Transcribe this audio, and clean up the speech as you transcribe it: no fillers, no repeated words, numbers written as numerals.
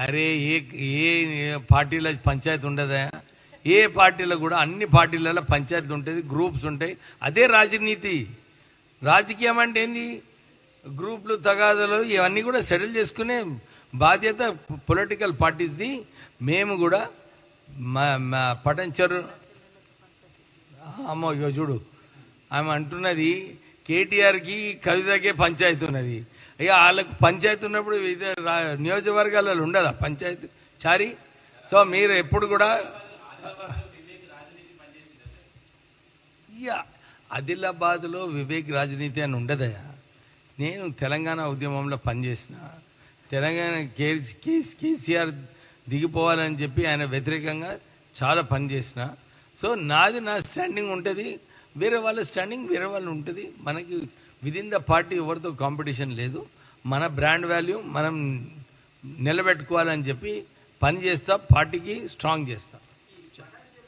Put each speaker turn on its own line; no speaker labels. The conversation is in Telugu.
అరే ఏ ఏ పార్టీలో పంచాయతీ ఉండదా? ఏ పార్టీలో కూడా అన్ని పార్టీలలో పంచాయతీ ఉంటుంది, గ్రూప్స్ ఉంటాయి. అదే రాజనీతి. రాజకీయం అంటే ఏంది? గ్రూపులు, తగాదాలు ఇవన్నీ కూడా సెటిల్ చేసుకునే బాధ్యత పొలిటికల్ పార్టీస్ది. మేము కూడా మా పటంచరు అమ్మో చూడు, ఆమె అంటున్నది కేటీఆర్కి కవితకే పంచాయతీ ఉన్నది. ఇక వాళ్ళకు పంచాయతీ ఉన్నప్పుడు ఇదే నియోజకవర్గాలలో ఉండదా పంచాయతీ చారి? సో మీరు ఎప్పుడు కూడా ఆదిలాబాద్లో వివేక్ రాజనీతి అని ఉండదయా. నేను తెలంగాణ ఉద్యమంలో పనిచేసిన, తెలంగాణ కేసీఆర్ దిగిపోవాలని చెప్పి ఆయన వ్యతిరేకంగా చాలా పనిచేసిన. సో నాది నా స్టాండింగ్ ఉంటుంది, వేరే వాళ్ళ స్టాండింగ్ వేరే వాళ్ళు ఉంటుంది. మనకి విదిన్ ద పార్టీ ఎవరితో కాంపిటీషన్ లేదు. మన బ్రాండ్ వాల్యూ మనం నిలబెట్టుకోవాలని చెప్పి పని చేస్తా, పార్టీకి స్ట్రాంగ్ చేస్తా.